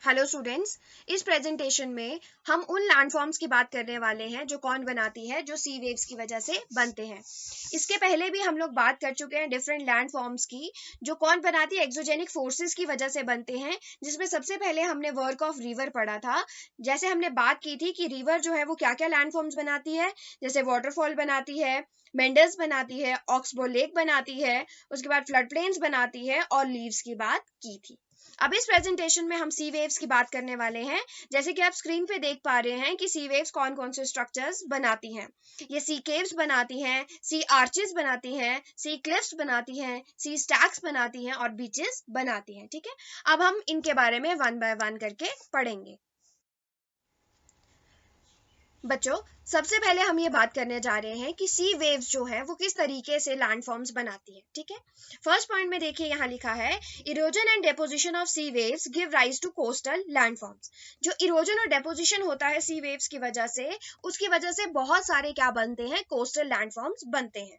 Hello students. इस presentation में हम उन लैंडफॉर्म्स की बात करने वाले हैं जो कौन बनाती है, जो सी वेव्स की वजह से बनते हैं। इसके पहले भी हम लोग बात कर चुके हैं डिफरेंट लैंडफॉर्म्स की, जो कौन बनाती है, एक्सोजेनिक फोर्सेस की वजह से बनते हैं, जिसमें सबसे पहले हमने वर्क ऑफ रिवर पढ़ा था। जैसे हमने बात की थी कि रिवर जो है वो क्या क्या लैंडफॉर्म्स बनाती है, जैसे वाटरफॉल बनाती है, मेंडल्स बनाती है, ऑक्सबो लेक बनाती है, उसके बाद फ्लड प्लेन्स बनाती है और लीव्स की बात की थी। अब इस प्रेजेंटेशन में हम सी वेव्स की बात करने वाले हैं। जैसे कि आप स्क्रीन पे देख पा रहे हैं कि सी वेव्स कौन कौन से स्ट्रक्चर्स बनाती हैं। ये सी केव्स बनाती हैं, सी आर्चेस बनाती हैं, सी क्लिफ्स बनाती हैं, सी स्टैक्स बनाती हैं और बीचेस बनाती हैं। ठीक है, अब हम इनके बारे में वन बाय वन करके पढ़ेंगे। बच्चों, सबसे पहले हम ये बात करने जा रहे हैं कि सी वेव्स जो है वो किस तरीके से लैंडफॉर्म्स बनाती है। ठीक है, फर्स्ट पॉइंट में देखिए, यहाँ लिखा है erosion and deposition of sea waves give rise to coastal landforms. जो इरोजन और डेपोजिशन होता है सी वेव्स की वजह से, उसकी वजह से बहुत सारे क्या बनते हैं, कोस्टल लैंडफॉर्म्स बनते हैं।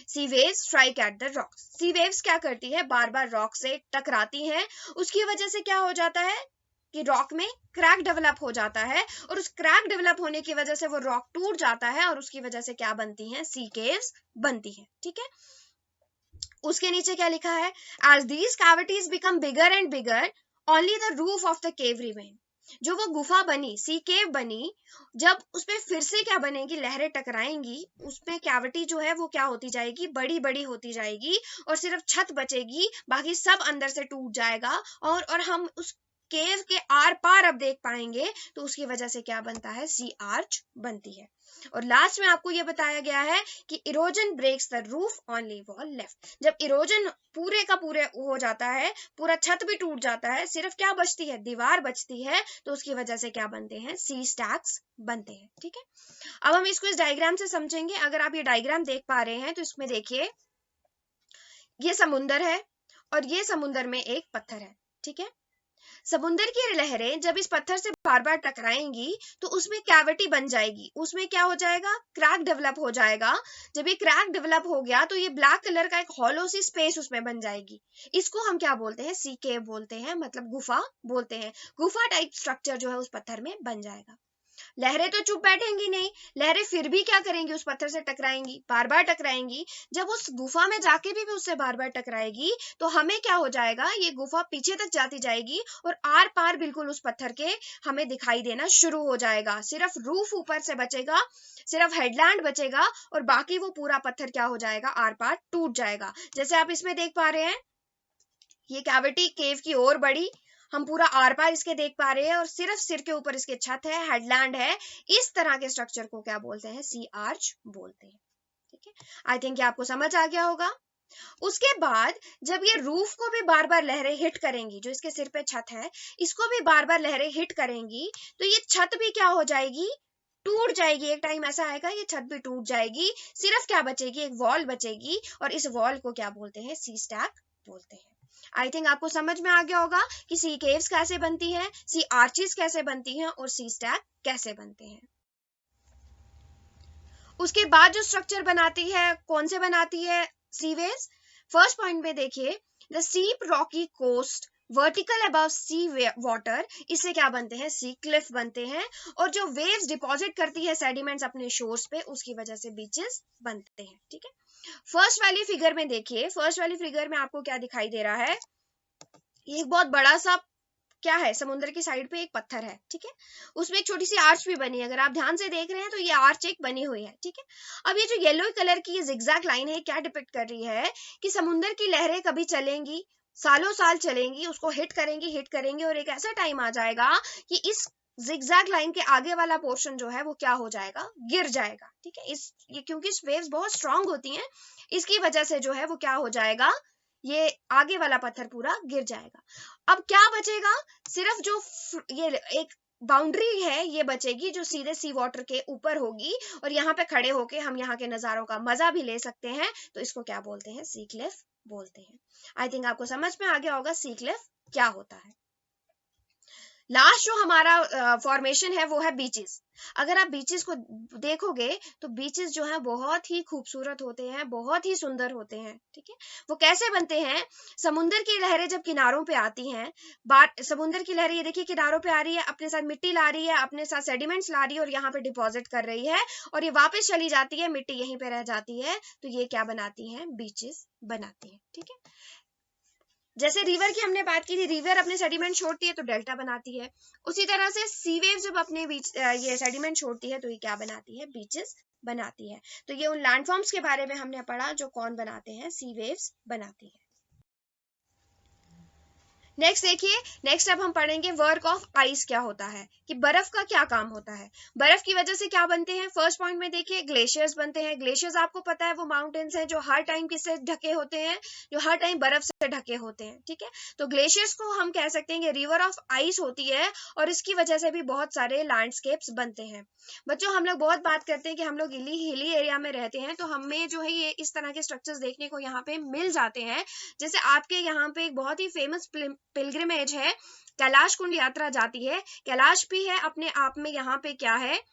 Sea waves strike at the rocks. Sea waves क्या करती है, बार बार रॉक से टकराती हैं, उसकी वजह से क्या हो जाता है कि रॉक में क्रैक डेवलप हो जाता है, और उस क्रैक डेवलप होने की वजह से वो रॉक टूट जाता है, और उसकी वजह से क्या बनती हैं, सी केव्स बनती है। ठीक है, उसके नीचे क्या लिखा है, as these cavities become bigger and bigger only the roof of the cave remain. जो वो गुफा बनी, सी केव बनी, जब उसपे फिर से क्या बनेगी, लहरें टकराएंगी, उसमें कैविटी जो है वो क्या होती जाएगी, बड़ी बड़ी होती जाएगी, और सिर्फ छत बचेगी, बाकी सब अंदर से टूट जाएगा, और हम उस केव के आर पार अब देख पाएंगे, तो उसकी वजह से क्या बनता है, सी आर्च बनती है। और लास्ट में आपको यह बताया गया है कि erosion breaks the roof only wall left. जब इरोजन पूरे का पूरे हो जाता है, पूरा छत भी टूट जाता है, सिर्फ क्या बचती है, दीवार बचती है, तो उसकी वजह से क्या बनते हैं, सी स्टैक्स बनते हैं। ठीक है, अब हम इसको इस डायग्राम से समझेंगे। अगर आप ये डायग्राम देख पा रहे हैं तो इसमें देखिए, ये समुंदर है और ये समुंदर में एक पत्थर है। ठीक है, समुंदर की लहरें जब इस पत्थर से बार बार टकराएंगी तो उसमें कैविटी बन जाएगी, उसमें क्या हो जाएगा, क्रैक डेवलप हो जाएगा। जब ये क्रैक डेवलप हो गया तो ये ब्लैक कलर का एक हॉलो सी स्पेस उसमें बन जाएगी। इसको हम क्या बोलते हैं, सी केव बोलते हैं, मतलब गुफा बोलते हैं। गुफा टाइप स्ट्रक्चर जो है उस पत्थर में बन जाएगा। लहरें तो चुप बैठेंगी नहीं, लहरें फिर भी क्या करेंगी, उस पत्थर से टकराएंगी, बार बार टकराएंगी। जब उस गुफा में जाके भी उससे बार बार टकराएगी तो हमें क्या हो जाएगा, ये गुफा पीछे तक जाती जाएगी और आर पार बिल्कुल उस पत्थर के हमें दिखाई देना शुरू हो जाएगा। सिर्फ रूफ ऊपर से बचेगा, सिर्फ हेडलैंड बचेगा, और बाकी वो पूरा पत्थर क्या हो जाएगा, आर पार टूट जाएगा। जैसे आप इसमें देख पा रहे हैं, ये कैविटी केव की ओर बढ़ी, हम पूरा आर पार इसके देख पा रहे हैं, और सिर्फ सिर के ऊपर इसके छत है, हेडलैंड है। इस तरह के स्ट्रक्चर को क्या बोलते हैं, सी आर्च बोलते हैं। ठीक है, आई थिंक ये आपको समझ आ गया होगा। उसके बाद जब ये रूफ को भी बार बार लहरें हिट करेंगी, जो इसके सिर पे छत है, इसको भी बार बार लहरें हिट करेंगी, तो ये छत भी क्या हो जाएगी, टूट जाएगी। एक टाइम ऐसा आएगा ये छत भी टूट जाएगी, सिर्फ क्या बचेगी, एक वॉल बचेगी, और इस वॉल को क्या बोलते हैं, सी स्टैक बोलते हैं। आई थिंक आपको समझ में आ गया होगा कि सी केव्स कैसे बनती हैं, सी आर्चेस कैसे बनती हैं, और सी स्टैक कैसे बनते हैं। उसके बाद जो स्ट्रक्चर बनाती है, कौन से बनाती है सी वेव्स, फर्स्ट पॉइंट में देखिए, the ship Rocky coast vertical above sea water, इससे क्या बनते हैं, सी क्लिफ बनते हैं। और जो वेव्स डिपॉजिट करती है सेडिमेंट्स अपने शोर्स पे, उसकी वजह से बीचेस बनते हैं। ठीक है, फर्स्ट वाली फिगर में देखिए, फर्स्ट वाली फिगर में आपको क्या दिखाई दे रहा है, ये एक बहुत बड़ा सा क्या है, समुद्र की साइड पे एक पत्थर है। ठीक है, उसमें एक छोटी सी आर्च भी बनी है, अगर आप ध्यान से देख रहे हैं तो ये आर्च एक बनी हुई है। ठीक है, अब ये जो येलो कलर की ये जिगजैग लाइन है, क्या डिपिक्ट कर रही है कि समुद्र की लहरें कभी चलेंगी, सालों साल चलेंगी, उसको हिट करेंगी, और एक ऐसा टाइम आ जाएगा कि इस जिगजैग लाइन के आगे वाला पोर्शन जो है वो क्या हो जाएगा, गिर जाएगा। ठीक है, ये क्योंकि वेव्स बहुत स्ट्रांग होती हैं, इसकी वजह से जो है वो क्या हो जाएगा, ये आगे वाला पत्थर पूरा गिर जाएगा। अब क्या बचेगा, सिर्फ जो ये एक बाउंड्री है ये बचेगी, जो सीधे सी वाटर के ऊपर होगी, और यहाँ पे खड़े होके हम यहाँ के नजारों का मजा भी ले सकते हैं। तो इसको क्या बोलते हैं, सी क्लिफ बोलते हैं। आई थिंक आपको समझ में आ गया होगा सी क्लिफ क्या होता है। लास्ट जो हमारा फॉर्मेशन है वो है बीचेस। अगर आप बीचेस को देखोगे तो बीचेस जो है बहुत ही खूबसूरत होते हैं, बहुत ही सुंदर होते हैं, ठीक है। वो कैसे बनते हैं? समुंदर की लहरें जब किनारों पे आती हैं, समुंदर की लहरें, ये देखिए किनारों पे आ रही है, अपने साथ मिट्टी ला रही है, अपने साथ सेडिमेंट्स ला रही है और यहाँ पे डिपॉजिट कर रही है, और ये वापस चली जाती है, मिट्टी यहीं पे रह जाती है, तो ये क्या बनाती है? बीचेस बनाती है, ठीक है। जैसे रिवर की हमने बात की थी, रिवर अपने सेडिमेंट छोड़ती है तो डेल्टा बनाती है, उसी तरह से सी वेव जब अपने बीच ये सेडिमेंट छोड़ती है तो ये क्या बनाती है? बीचेस बनाती है। तो ये उन लैंडफॉर्म्स के बारे में हमने पढ़ा जो कौन बनाते हैं? सी वेव्स बनाती है। नेक्स्ट देखिए, नेक्स्ट अब हम पढ़ेंगे वर्क ऑफ आइस क्या होता है, कि बर्फ का क्या काम होता है, बर्फ की वजह से क्या बनते हैं। फर्स्ट पॉइंट में देखिए ग्लेशियर्स बनते हैं। ग्लेशियर्स आपको पता है वो माउंटेन्स हैं जो हर टाइम किससे ढके होते हैं? जो हर टाइम बर्फ से ढके होते हैं, ठीक है। तो ग्लेशियर्स को हम कह सकते हैं कि रिवर ऑफ आइस होती है, और इसकी वजह से भी बहुत सारे लैंडस्केप्स बनते हैं। बच्चों हम लोग बहुत बात करते हैं कि हम लोग हिली एरिया में रहते हैं, तो हमें जो है ये इस तरह के स्ट्रक्चर्स देखने को यहाँ पे मिल जाते हैं। जैसे आपके यहाँ पे एक बहुत ही फेमस पिलग्रिमेज है, कैलाश कुंड यात्रा जाती है। कैलाश भी है अपने आप में, यहाँ पे क्या है?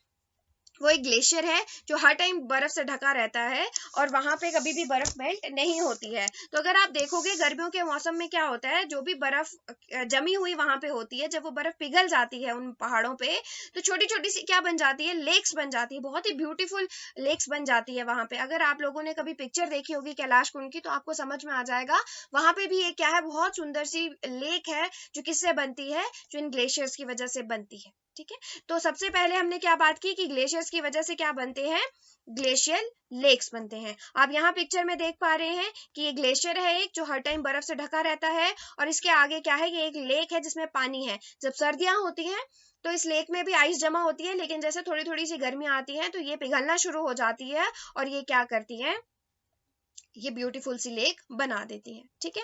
वो एक ग्लेशियर है जो हर टाइम बर्फ से ढका रहता है, और वहां पे कभी भी बर्फ मेल्ट नहीं होती है। तो अगर आप देखोगे गर्मियों के मौसम में क्या होता है, जो भी बर्फ जमी हुई वहां पे होती है, जब वो बर्फ पिघल जाती है उन पहाड़ों पे, तो छोटी छोटी सी क्या बन जाती है? लेक्स बन जाती है, बहुत ही ब्यूटीफुल लेक्स बन जाती है वहां पे। अगर आप लोगों ने कभी पिक्चर देखी होगी कैलाश कुंड की तो आपको समझ में आ जाएगा, वहां पे भी एक क्या है? बहुत सुंदर सी लेक है, जो किससे बनती है? जो इन ग्लेशियर्स की वजह से बनती है, ठीक है। तो सबसे पहले हमने क्या बात की कि ग्लेशियर्स की वजह से क्या बनते हैं? ग्लेशियल लेक्स बनते हैं। आप यहाँ पिक्चर में देख पा रहे हैं कि ये ग्लेशियर है एक, जो हर टाइम बर्फ से ढका रहता है, और इसके आगे क्या है? ये एक लेक है जिसमें पानी है। जब सर्दियां होती हैं तो इस लेक में भी आइस जमा होती है, लेकिन जैसे थोड़ी थोड़ी सी गर्मी आती है तो ये पिघलना शुरू हो जाती है, और ये क्या करती है? ये ब्यूटीफुल सी लेक बना देती है, ठीक है।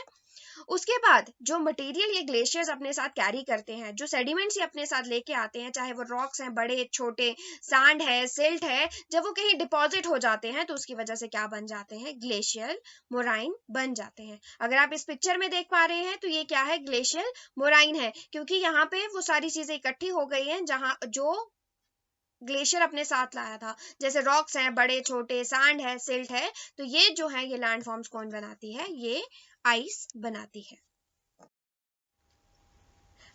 उसके बाद जो मटेरियल ये ग्लेशियर्स अपने साथ कैरी करते हैं, जो सेडिमेंट्स ये अपने साथ लेके आते हैं, चाहे वो रॉक्स हैं बड़े छोटे, सैंड है, सिल्ट है, जब वो कहीं डिपॉजिट हो जाते हैं तो उसकी वजह से क्या बन जाते हैं? ग्लेशियल मोराइन बन जाते हैं। अगर आप इस पिक्चर में देख पा रहे हैं तो ये क्या है? ग्लेशियल मोराइन है, क्योंकि यहाँ पे वो सारी चीजें इकट्ठी हो गई हैं जहां जो ग्लेशियर अपने साथ लाया था, जैसे रॉक्स हैं बड़े छोटे, सैंड है, सिल्ट है, तो ये जो है ये लैंडफॉर्म्स कौन बनाती है? ये आइस बनाती है।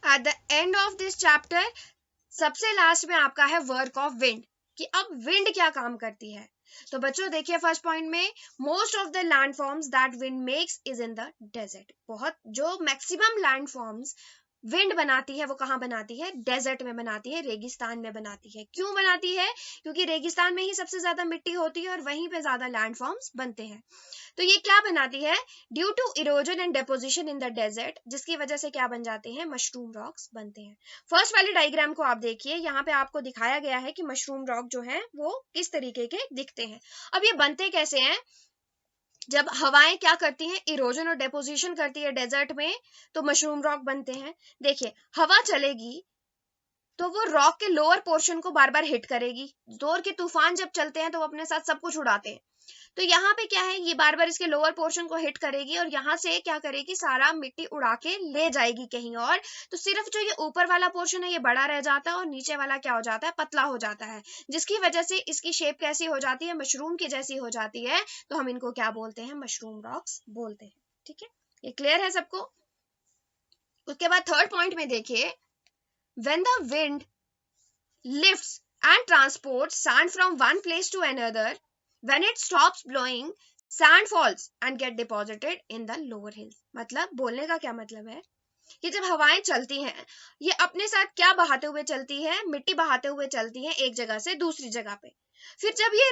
At the end of this chapter, सबसे लास्ट में आपका है वर्क ऑफ विंड, कि अब विंड क्या काम करती है। तो बच्चों देखिए फर्स्ट पॉइंट में, most of the landforms that wind makes is in the desert. बहुत जो मैक्सिमम लैंडफॉर्म्स विंड बनाती है वो कहाँ बनाती है? डेजर्ट में बनाती है, रेगिस्तान में बनाती है। क्यों बनाती है? क्योंकि रेगिस्तान में ही सबसे ज्यादा मिट्टी होती है और वहीं पे ज्यादा लैंडफॉर्म्स बनते हैं। तो ये क्या बनाती है? Due to erosion and deposition in the desert, जिसकी वजह से क्या बन जाते हैं? मशरूम रॉक्स बनते हैं। फर्स्ट वाली डायग्राम को आप देखिए, यहाँ पे आपको दिखाया गया है कि मशरूम रॉक जो है वो किस तरीके के दिखते हैं। अब ये बनते कैसे हैं? जब हवाएं क्या करती हैं? इरोजन और डेपोजिशन करती है डेजर्ट में, तो मशरूम रॉक बनते हैं। देखिए हवा चलेगी तो वो रॉक के लोअर पोर्शन को बार बार हिट करेगी। जोर के तूफान जब चलते हैं तो वो अपने साथ सब कुछ उड़ाते हैं, तो यहाँ पे क्या है? ये बार बार इसके लोअर पोर्शन को हिट करेगी और यहाँ से क्या करेगी? सारा मिट्टी उड़ा के ले जाएगी कहीं और। तो सिर्फ जो ये ऊपर वाला पोर्शन है ये बड़ा रह जाता है और नीचे वाला क्या हो जाता है? पतला हो जाता है, जिसकी वजह से इसकी शेप कैसी हो जाती है? मशरूम की जैसी हो जाती है। तो हम इनको क्या बोलते हैं? मशरूम रॉक्स बोलते हैं, ठीक है। ये क्लियर है सबको? उसके बाद थर्ड पॉइंट में देखिए, when the wind lifts and transports sand from one place to another, when it stops blowing, sand falls and get deposited in the lower hills। मतलब बोलने का क्या मतलब है कि जब हवाएं चलती हैं ये अपने साथ क्या बहाते हुए चलती है? मिट्टी बहाते हुए चलती है एक जगह से दूसरी जगह पे। फिर जब ये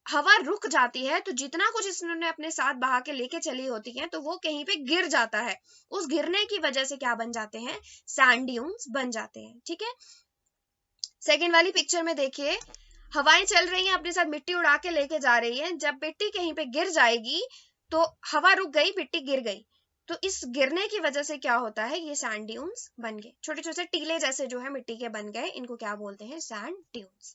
हवा रुक जाती है तो जितना कुछ इसने अपने साथ बहा के लेके चली होती है तो वो कहीं पे गिर जाता है। उस गिरने की वजह से क्या बन जाते हैं? सैंड ड्यून्स बन जाते हैं, ठीक है। सेकेंड वाली पिक्चर में देखिए, हवाएं चल रही हैं अपने साथ मिट्टी उड़ा के लेके जा रही हैं। जब मिट्टी कहीं पे गिर जाएगी तो हवा रुक गई, मिट्टी गिर गई, तो इस गिरने की वजह से क्या होता है? ये सैंड ड्यून्स बन गए, छोटे छोटे टीले जैसे जो है मिट्टी के बन गए, इनको क्या बोलते हैं? Sand dunes.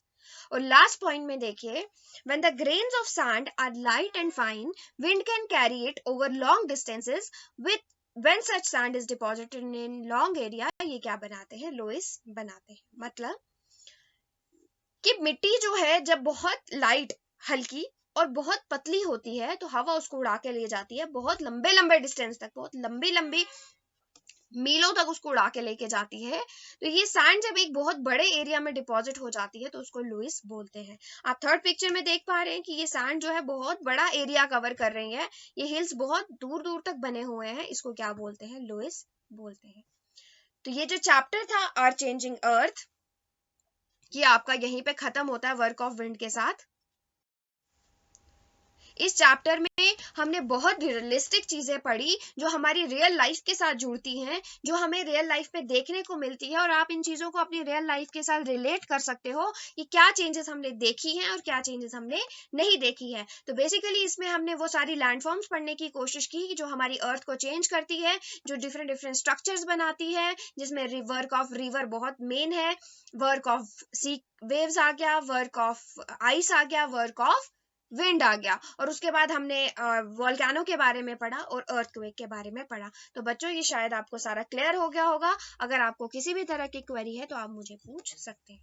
और लास्ट पॉइंट में देखिए, when the grains of sand are light and fine, wind can carry it over long distances with when such sand is deposited in long area, ये क्या बनाते हैं, लोइस बनाते हैं। मतलब कि मिट्टी जो है जब बहुत लाइट, हल्की और बहुत पतली होती है तो हवा उसको उड़ा के ले जाती है बहुत लंबे लंबे डिस्टेंस तक, बहुत लंबी लंबी मीलों तक उसको उड़ा के लेके जाती है। तो ये सैंड जब एक बहुत बड़े एरिया में डिपॉजिट हो जाती है तो उसको लुइस बोलते हैं। आप थर्ड पिक्चर में देख पा रहे हैं कि ये सैंड जो है बहुत बड़ा एरिया कवर कर रही है, ये हिल्स बहुत दूर दूर तक बने हुए हैं, इसको क्या बोलते हैं, लुइस बोलते हैं। तो ये जो चैप्टर था आर चेंजिंग अर्थ, ये आपका यहीं पे खत्म होता है वर्क ऑफ विंड के साथ। इस चैप्टर में हमने बहुत रियलिस्टिक चीजें पढ़ी जो हमारी रियल लाइफ के साथ जुड़ती हैं, जो हमें रियल लाइफ में देखने को मिलती है, और आप इन चीजों को अपनी रियल लाइफ के साथ रिलेट कर सकते हो कि क्या चेंजेस हमने देखी हैं और क्या चेंजेस हमने नहीं देखी है। तो बेसिकली इसमें हमने वो सारी लैंडफॉर्म्स पढ़ने की कोशिश की जो हमारी अर्थ को चेंज करती है, जो डिफरेंट डिफरेंट स्ट्रक्चर्स बनाती है, जिसमें वर्क ऑफ रिवर बहुत मेन है, वर्क ऑफ सी वेव्स आ गया, वर्क ऑफ आइस आ गया, वर्क ऑफ विंड आ गया, और उसके बाद हमने वोल्केनो के बारे में पढ़ा और अर्थक्वेक के बारे में पढ़ा। तो बच्चों ये शायद आपको सारा क्लियर हो गया होगा। अगर आपको किसी भी तरह की क्वेरी है तो आप मुझे पूछ सकते हैं।